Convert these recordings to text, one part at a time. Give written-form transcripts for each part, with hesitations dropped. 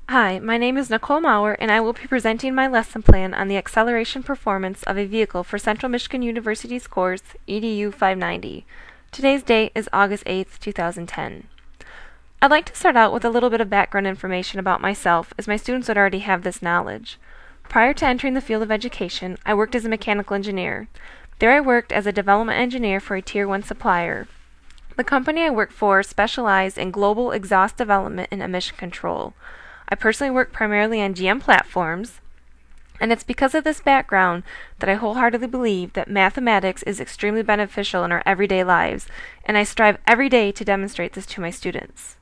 Hi, my name is Nmaurer, and I will be presenting my lesson plan on the acceleration performance of a vehicle for Central Michigan University's course EDU590. Today's date is August 8th, 2010. I'd like to start out with a little bit of background information about myself, as my students would already have this knowledge. Prior to entering the field of education, I worked as a mechanical engineer. There I worked as a development engineer for a Tier 1 supplier. The company I worked for specialized in global exhaust development and emission control. I personally work primarily on GM platforms, and it's because of this background that I wholeheartedly believe that mathematics is extremely beneficial in our everyday lives, and I strive every day to demonstrate this to my students.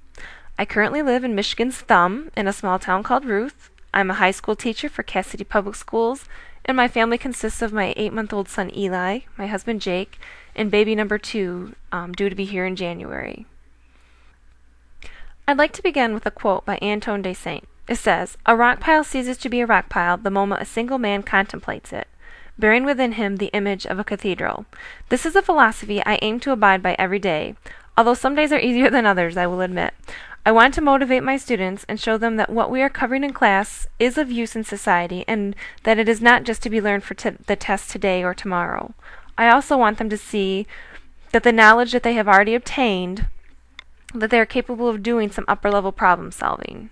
I currently live in Michigan's Thumb in a small town called Ruth. I'm a high school teacher for Cass City Public Schools, and my family consists of my 8-month-old son Eli, my husband Jake, and baby number 2, due to be here in January. I'd like to begin with a quote by Antoine de Saint. It says, "A rock pile ceases to be a rock pile the moment a single man contemplates it, bearing within him the image of a cathedral." This is a philosophy I aim to abide by every day, although some days are easier than others, I will admit. I want to motivate my students and show them that what we are covering in class is of use in society and that it is not just to be learned for the test today or tomorrow. I also want them to see that the knowledge that they have already obtained, that they are capable of doing some upper-level problem solving.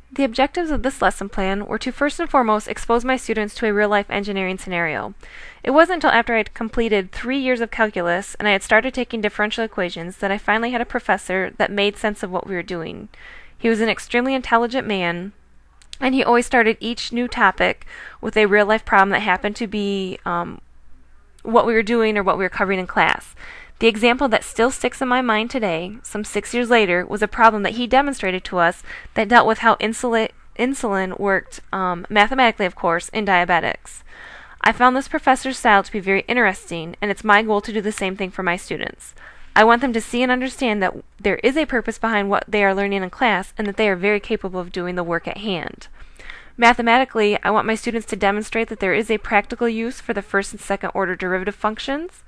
The objectives of this lesson plan were to first and foremost expose my students to a real-life engineering scenario. It wasn't until after I had completed 3 years of calculus and I had started taking differential equations that I finally had a professor that made sense of what we were doing. He was an extremely intelligent man, and he always started each new topic with a real-life problem that happened to be what we were doing or what we were covering in class. The example that still sticks in my mind today, some 6 years later, was a problem that he demonstrated to us that dealt with how insulin worked, mathematically of course, in diabetics. I found this professor's style to be very interesting, and it's my goal to do the same thing for my students. I want them to see and understand that there is a purpose behind what they are learning in class and that they are very capable of doing the work at hand. Mathematically, I want my students to demonstrate that there is a practical use for the first and second order derivative functions.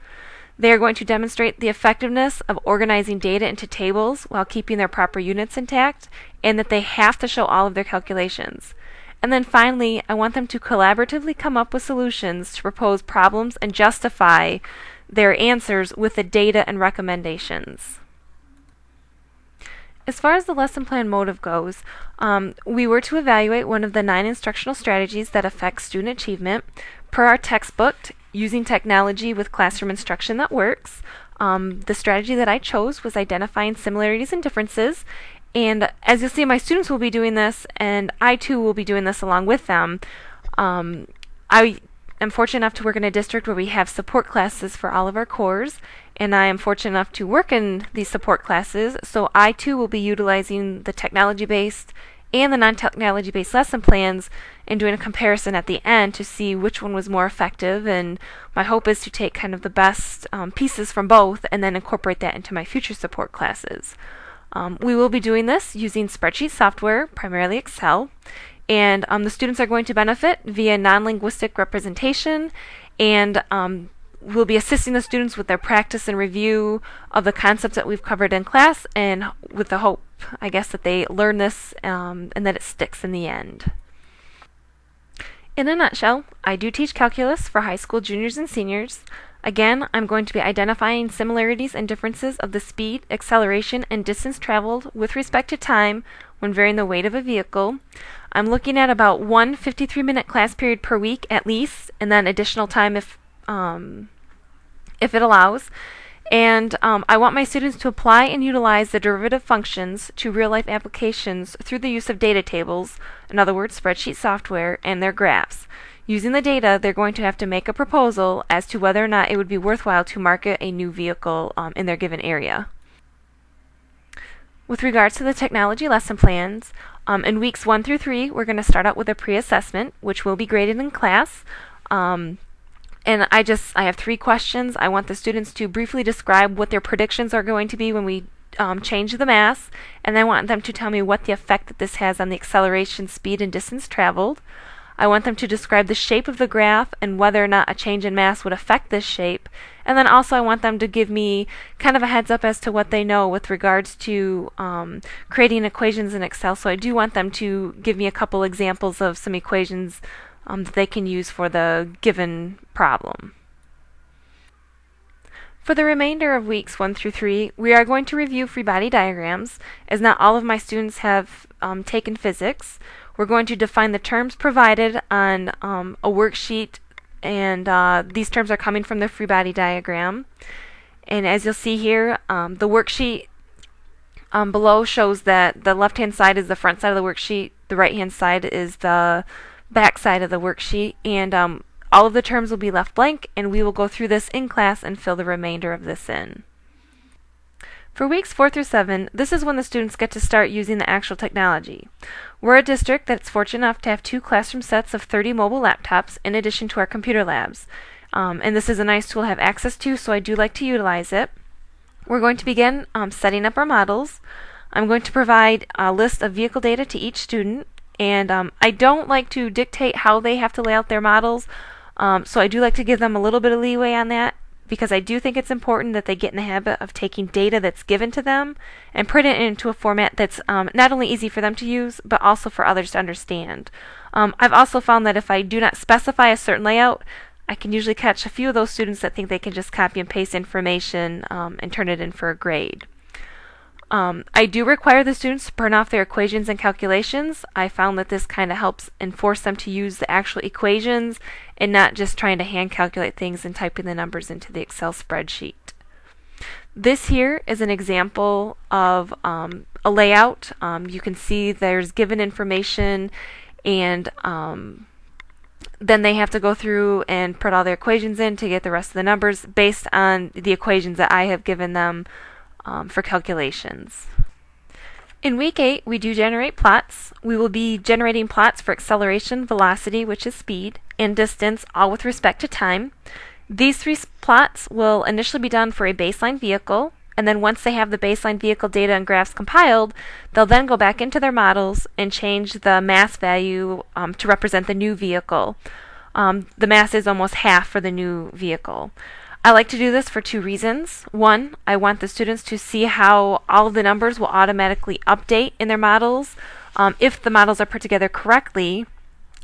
They are going to demonstrate the effectiveness of organizing data into tables while keeping their proper units intact, and that they have to show all of their calculations. And then finally, I want them to collaboratively come up with solutions to propose problems and justify their answers with the data and recommendations. As far as the lesson plan motive goes, we were to evaluate one of the 9 instructional strategies that affect student achievement. Per our textbook, using technology with classroom instruction that works. The strategy that I chose was identifying similarities and differences, and as you'll see, my students will be doing this, and I too will be doing this along with them. I am fortunate enough to work in a district where we have support classes for all of our cores, and I am fortunate enough to work in these support classes, so I too will be utilizing the technology-based and the non-technology-based lesson plans and doing a comparison at the end to see which one was more effective, and my hope is to take kind of the best pieces from both and then incorporate that into my future support classes. We will be doing this using spreadsheet software, primarily Excel, and the students are going to benefit via non-linguistic representation, and we'll be assisting the students with their practice and review of the concepts that we've covered in class, and with the hope, I guess, that they learn this and that it sticks in the end. In a nutshell, I do teach calculus for high school juniors and seniors. Again, I'm going to be identifying similarities and differences of the speed, acceleration, and distance traveled with respect to time when varying the weight of a vehicle. I'm looking at about one 53-minute class period per week at least, and then additional time if it allows. And I want my students to apply and utilize the derivative functions to real-life applications through the use of data tables, in other words, spreadsheet software, and their graphs. Using the data, they're going to have to make a proposal as to whether or not it would be worthwhile to market a new vehicle in their given area. With regards to the technology lesson plans, in weeks 1 through 3, we're going to start out with a pre-assessment, which will be graded in class. And I have 3 questions. I want the students to briefly describe what their predictions are going to be when we change the mass, and I want them to tell me what the effect that this has on the acceleration, speed, and distance traveled. I want them to describe the shape of the graph and whether or not a change in mass would affect this shape. And then also I want them to give me kind of a heads up as to what they know with regards to creating equations in Excel. So I do want them to give me a couple examples of some equations that they can use for the given problem. For the remainder of weeks 1 through 3, we are going to review free body diagrams, as not all of my students have taken physics. We're going to define the terms provided on a worksheet, and these terms are coming from the free body diagram. And as you'll see here, the worksheet below shows that the left-hand side is the front side of the worksheet, the right-hand side is the back side of the worksheet, and all of the terms will be left blank, and we will go through this in class and fill the remainder of this in. For weeks 4 through 7, this is when the students get to start using the actual technology. We're a district that's fortunate enough to have 2 classroom sets of 30 mobile laptops in addition to our computer labs. And this is a nice tool to have access to, so I do like to utilize it. We're going to begin setting up our models. I'm going to provide a list of vehicle data to each student, and I don't like to dictate how they have to lay out their models. So I do like to give them a little bit of leeway on that, because I do think it's important that they get in the habit of taking data that's given to them and put it into a format that's not only easy for them to use, but also for others to understand. I've also found that if I do not specify a certain layout, I can usually catch a few of those students that think they can just copy and paste information and turn it in for a grade. I do require the students to print off their equations and calculations. I found that this kind of helps enforce them to use the actual equations and not just trying to hand calculate things and typing the numbers into the Excel spreadsheet. This here is an example of a layout. You can see there's given information, and then they have to go through and put all their equations in to get the rest of the numbers based on the equations that I have given them for calculations. In week 8, we do generate plots. We will be generating plots for acceleration, velocity, which is speed, and distance, all with respect to time. These 3 plots will initially be done for a baseline vehicle, and then once they have the baseline vehicle data and graphs compiled, they'll then go back into their models and change the mass value to represent the new vehicle. The mass is almost half for the new vehicle. I like to do this for 2 reasons. 1, I want the students to see how all of the numbers will automatically update in their models if the models are put together correctly.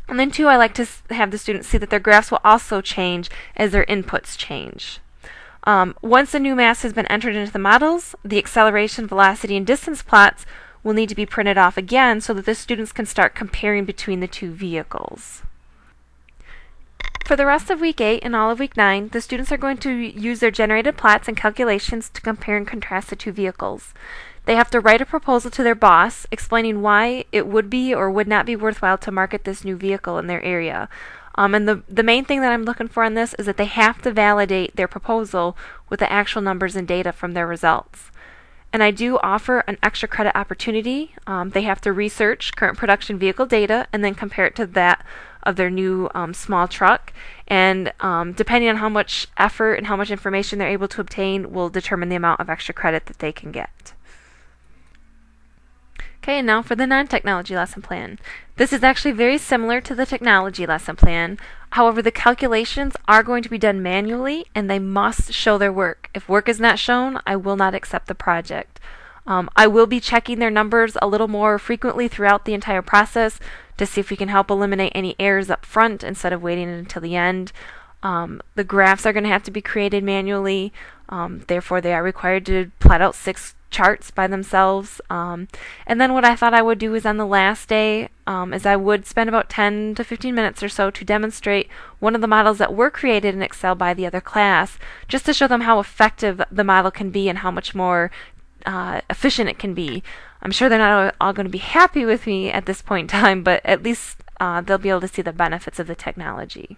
And then 2, I like to have the students see that their graphs will also change as their inputs change. Once a new mass has been entered into the models, the acceleration, velocity, and distance plots will need to be printed off again so that the students can start comparing between the 2 vehicles. For the rest of week 8 and all of week 9, the students are going to use their generated plots and calculations to compare and contrast the 2 vehicles. They have to write a proposal to their boss explaining why it would be or would not be worthwhile to market this new vehicle in their area. And the main thing that I'm looking for on this is that they have to validate their proposal with the actual numbers and data from their results. And I do offer an extra credit opportunity. They have to research current production vehicle data and then compare it to that of their new small truck. And depending on how much effort and how much information they're able to obtain will determine the amount of extra credit that they can get. Okay, and now for the non-technology lesson plan. This is actually very similar to the technology lesson plan. However, the calculations are going to be done manually, and they must show their work. If work is not shown, I will not accept the project. I will be checking their numbers a little more frequently throughout the entire process to see if we can help eliminate any errors up front instead of waiting until the end. The graphs are going to have to be created manually. Therefore, they are required to plot out 6 charts by themselves. And then what I thought I would do is on the last day is I would spend about 10 to 15 minutes or so to demonstrate one of the models that were created in Excel by the other class, just to show them how effective the model can be and how much more efficient it can be. I'm sure they're not all going to be happy with me at this point in time, but at least they'll be able to see the benefits of the technology.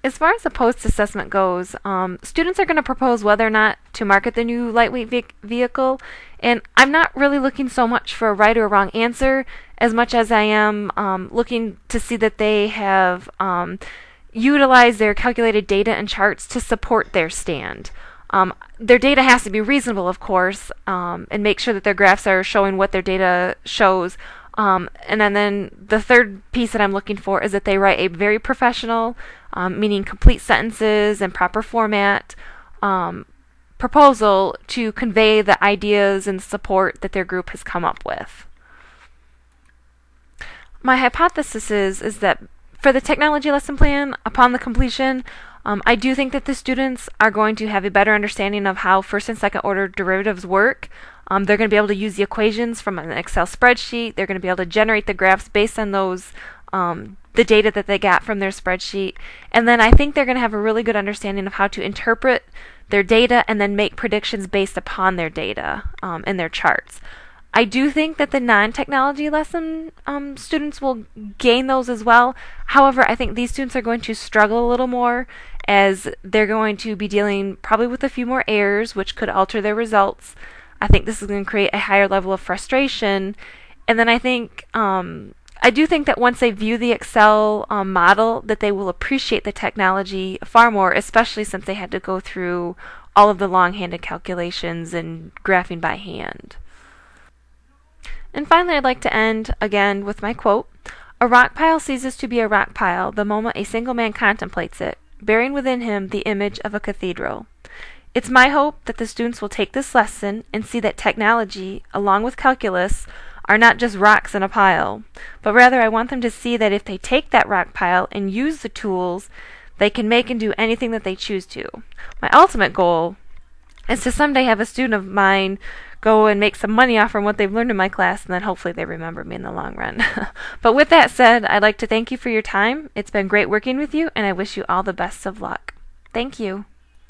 As far as the post-assessment goes, students are going to propose whether or not to market the new lightweight vehicle, and I'm not really looking so much for a right or wrong answer as much as I am looking to see that they have utilized their calculated data and charts to support their stand. Their data has to be reasonable, of course, and make sure that their graphs are showing what their data shows. And then the third piece that I'm looking for is that they write a very professional, meaning complete sentences and proper format, proposal to convey the ideas and support that their group has come up with. My hypothesis is that for the technology lesson plan, upon the completion, I do think that the students are going to have a better understanding of how first and second order derivatives work. They're going to be able to use the equations from an Excel spreadsheet. They're going to be able to generate the graphs based on those, the data that they got from their spreadsheet. And then I think they're going to have a really good understanding of how to interpret their data and then make predictions based upon their data in their charts. I do think that the non-technology lesson students will gain those as well. However, I think these students are going to struggle a little more as they're going to be dealing probably with a few more errors, which could alter their results. I think this is going to create a higher level of frustration. And then I think, I do think that once they view the Excel model, that they will appreciate the technology far more, especially since they had to go through all of the long-handed calculations and graphing by hand. And finally, I'd like to end again with my quote. A rock pile ceases to be a rock pile the moment a single man contemplates it, bearing within him the image of a cathedral. It's my hope that the students will take this lesson and see that technology, along with calculus, are not just rocks in a pile, but rather I want them to see that if they take that rock pile and use the tools, they can make and do anything that they choose to. My ultimate goal is to someday have a student of mine go and make some money off from what they've learned in my class, and then hopefully they remember me in the long run. But with that said, I'd like to thank you for your time. It's been great working with you, and I wish you all the best of luck. Thank you.